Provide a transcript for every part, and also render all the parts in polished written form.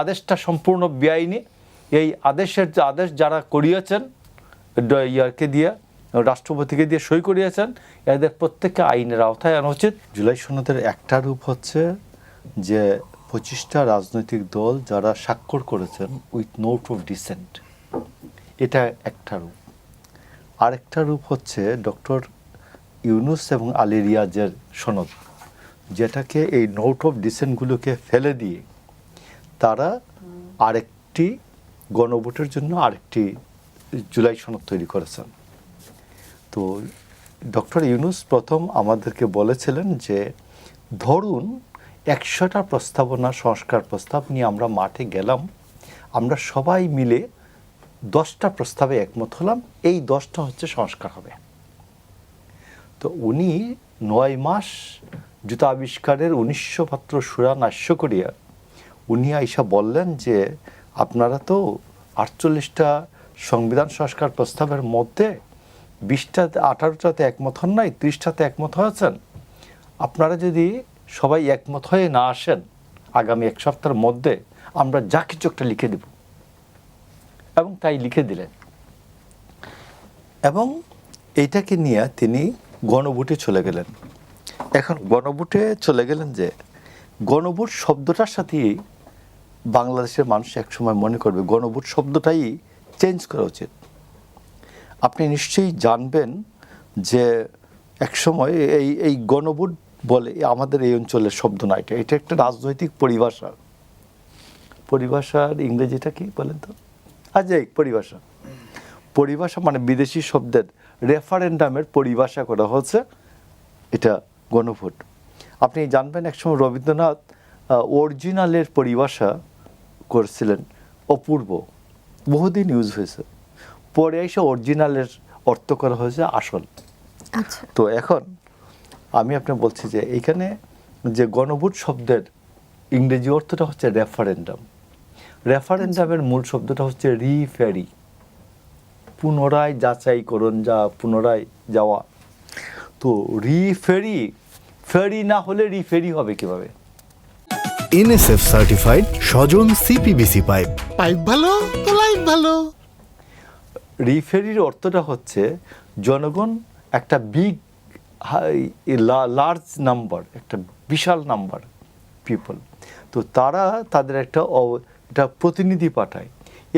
আদেশটা সম্পূর্ণ বেআইনি। এই আদেশ যারা করিয়েছেন ইয়ারকে দিয়ে, রাষ্ট্রপতিকে দিয়ে সই করিয়েছেন, এদের প্রত্যেককে আইনের আওতায় আনা উচিত। জুলাই সনদের একটা রূপ হচ্ছে যে 25টা রাজনৈতিক দল যারা স্বাক্ষর করেছেন উইথ নোট অফ ডিসেন্ট, এটা একটা রূপ। আরেকটা রূপ হচ্ছে ডক্টর ইউনূস এবং আলী রিয়াজের সনদ, যেটাকে এই নোট অফ ডিসেন্টগুলোকে ফেলে দিয়ে তারা আরেকটি গণভোটের জন্য আরেকটি জুলাই সনদ তৈরি করেছেন। তো ডক্টর ইউনূস প্রথম আমাদেরকে বলেছিলেন যে ধরুন 100টা প্রস্তাবনা, সংস্কার প্রস্তাব নিয়ে আমরা মাঠে গেলাম, আমরা সবাই মিলে 10টা প্রস্তাবে একমত হলাম, এই 10টা হচ্ছে সংস্কার হবে। তো উনি 9 মাস জুতা আবিষ্কারের 1900 পাত্র সুরা নাশ্য করিয়া উনি আইসা বললেন যে আপনারা তো 48টা সংবিধান সংস্কার প্রস্তাবের মধ্যে 20টাতে 18টাতে একমত হন নাই, 30টাতে একমত হয়েছেন, আপনারা যদি সবাই একমত হয়ে না আসেন আগামী 1 সপ্তাহের মধ্যে আমরা যা কিছু একটা লিখে দেব। এবং তাই লিখে দিলেন। এবং এইটাকে নিয়ে তিনি গণভোটে চলে গেলেন। এখন গণভোটে চলে গেলেন যে গণভোট শব্দটার সাথেই বাংলাদেশের মানুষ একসময় মনে করবে গণভোট শব্দটাই চেঞ্জ করা উচিত। আপনি নিশ্চয়ই জানবেন যে একসময় এই গণভোট বলে আমাদের এই অঞ্চলের শব্দ না, এটা একটা রাজনৈতিক পরিভাষার ইংরেজিটা কি বলেন তো? পরিভাষা মানে বিদেশি শব্দের রেফারেন্ডামের পরিভাষা করা হচ্ছে এটা গণভোট। আপনি জানবেন একসময় রবীন্দ্রনাথ অরিজিনালের পরিভাষা করেছিলেন অপূর্ব, বহুদিন ইউজ হয়েছে, পরে এসে অরিজিনালের অর্থ করা হয়েছে আসল। তো এখন আমি আপনাকে বলছি যে এইখানে যে গণভোট শব্দের ইংরেজি অর্থটা হচ্ছে রেফারেন্ডামের মূল শব্দটা হচ্ছে রিফেরি, পুনরায় যাচাইকরণ, পুনরায় যাওয়া। তো ফেরি না হলে রিফেরি হবে কিভাবে? এনএসএফ সার্টিফাইড স্বজন সিপিবিসি পাইপ ভালো তো লাইফ ভালো। রিফেরির অর্থটা হচ্ছে জনগণ একটা লার্জ নাম্বার, একটা বিশাল নাম্বার পিপল, তো তারা তাদের একটা প্রতিনিধি পাঠায়।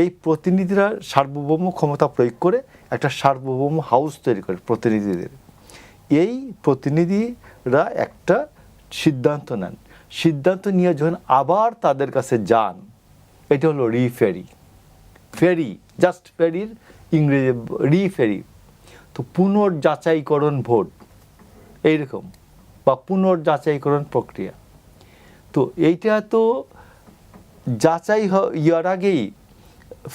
এই প্রতিনিধিরা সার্বভৌম ক্ষমতা প্রয়োগ করে একটা সার্বভৌম হাউস তৈরি করে প্রতিনিধিদের। এই প্রতিনিধিরা একটা সিদ্ধান্ত নেন, সিদ্ধান্ত নিয়ে যখন আবার তাদের কাছে যান, এটা হলো ফেরি, জাস্ট ফেরির ইংরেজি রিফেরি। তো পুনর্যাচাইকরণ ভোট এইরকম, বা পুনর্যাচাইকরণ প্রক্রিয়া। তো এইটা তো যাচাই ইয়ার আগেই,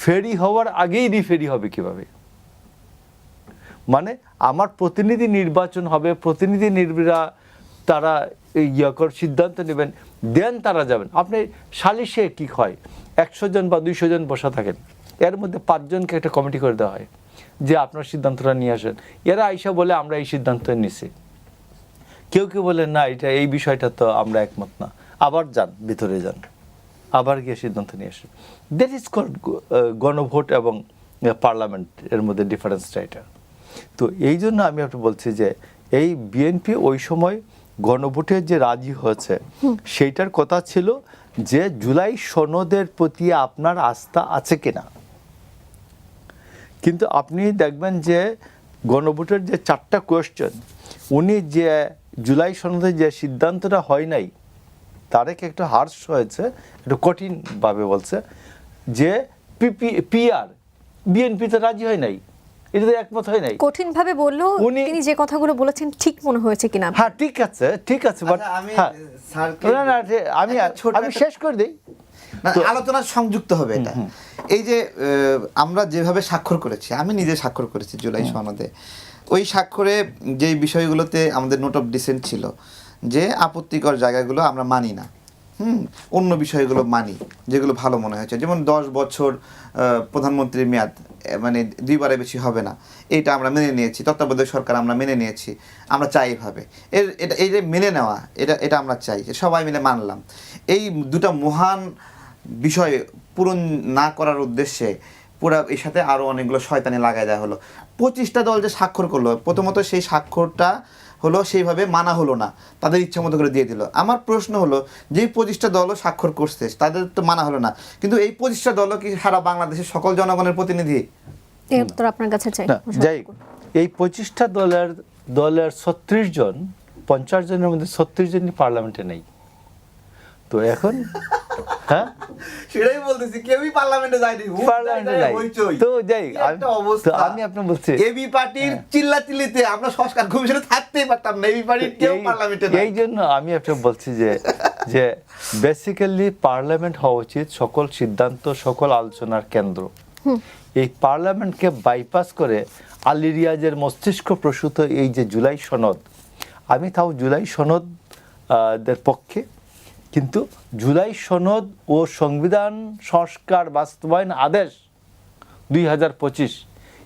ফেরি হওয়ার আগেই রিফেরি হবে কিভাবে? মানে আমার প্রতিনিধি নির্বাচন হবে, প্রতিনিধিরা তারা সিদ্ধান্ত নেবেন, দেন তারা যাবেন। আপনি সালিশে কি হয়, 100 জন বা 200 জন বসা থাকেন, এর মধ্যে 5 জনকে একটা কমিটি করে দেওয়া হয় যে আপনার সিদ্ধান্তটা নিয়ে আসেন। এরা আইসা বলে আমরা এই সিদ্ধান্ত নিছি, কেউ বলে না এটা এই বিষয়টা তো আমরা একমত না, আবার যান ভিতরে যান, আবার গিয়ে সিদ্ধান্ত নিয়ে আসেন। দ্যাট ইজ কল্ড গণভোট এবং পার্লামেন্ট, এর মধ্যে ডিফারেন্সটা এটা। তো এই জন্য আমি একটু বলছি যে এই বিএনপি ওই সময় গণভোটে যে রাজি হয়েছে সেইটার কথা ছিল যে জুলাই সনদের প্রতি আপনার আস্থা আছে কিনা। কিন্তু আপনি দেখবেন যে গণভোটের যে 4টা কোয়েশ্চেন, উনি যে জুলাই সনদে যে সিদ্ধান্তটা হয় নাই, তারেক একটু হার্শ হয়েছে, একটু কঠিনভাবে বলছে যে পিআর বিএনপিতে রাজি হয় নাই, এটাতে একমত হয় নাই। কঠিনভাবে বললেও তিনি যে কথাগুলো বলেছেন ঠিক মনে হয়েছে কিনা? হ্যাঁ ঠিক আছে, বাট আমি শেষ করে দিই, আলোচনা সংযুক্ত হবে এটা। এই যে আমরা যেভাবে স্বাক্ষর করেছি, আমি নিজে স্বাক্ষর করেছি জুলাই সনদে, ওই স্বাক্ষরে যেই বিষয়গুলোতে আমাদের নোট অফ ডিসেন্ট ছিল, যে আপত্তিকর জায়গাগুলো আমরা মানি না, অন্য বিষয়গুলো মানি যেগুলো ভালো মনে হয়েছে। যেমন 10 বছর প্রধানমন্ত্রীর মেয়াদ, মানে 2বারের বেশি হবে না, এইটা আমরা মেনে নিয়েছি। তত্ত্বাবধায়ক সরকার আমরা মেনে নিয়েছি, আমরা চাই এভাবে এই যে মেনে নেওয়া, এটা আমরা চাই, যে সবাই মিলে মানলাম। এই দুটা মহান বিষয় পূরণ না করার উদ্দেশ্যে পুরা এর সাথে আরো অনেকগুলো শয়তানি লাগাই দেওয়া হলো। 25টা দল যে স্বাক্ষর করলো, প্রথমত সেই স্বাক্ষরটা হলো সেইভাবে মানা হলো না, তাদের ইচ্ছা মতো করে দিয়ে দিল। আমার প্রশ্ন হলো, যেই 25টা দলও স্বাক্ষর করছে তাদের তো মানা হলো না, কিন্তু এই 25টা দলও কি সারা বাংলাদেশের সকল জনগণের প্রতিনিধি? এর উত্তর আপনার কাছে চাই। না, যাই এই 25টা দলের 36 জন, 50 জনের মধ্যে 36 জনই পার্লামেন্টে নেই। তো এখন হ্যাঁ সেটাই বলতেছি, কেউই পার্লামেন্টে যায়নি, পার্লামেন্টে নাই। তো যাই তো আমি আপনাকে বলছি, এবি পার্টির চিল্লাচিল্লিতে আমরা সংস্কার কমিশনে থাকতেই পারতাম না, এবি পার্টির কেউ পার্লামেন্টে নাই। এই জন্য আমি আপনাকে বলছি যে বেসিক্যালি পার্লামেন্ট হওয়া উচিত সকল সিদ্ধান্ত, সকল আলোচনার কেন্দ্র। এই পার্লামেন্টকে বাইপাস করে আলী রিয়াজের মস্তিষ্ক প্রসূত এই যে জুলাই সনদ, আমি তাও জুলাই সনদ দের পক্ষে, কিন্তু জুলাই সনদ ও সংবিধান সংস্কার বাস্তবায়ন আদেশ 2025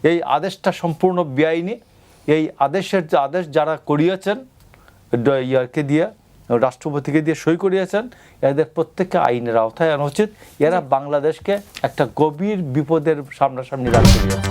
এই আদেশটা সম্পূর্ণ বেআইনি। এই আদেশ যারা করিয়েছেন ইয়ারকে দিয়ে, রাষ্ট্রপতিকে দিয়ে সই করিয়েছেন, এদের প্রত্যেককে আইনের আওতায় আনা উচিত। এরা বাংলাদেশকে একটা গভীর বিপদের সামনাসামনি দাঁড় করিয়েছে।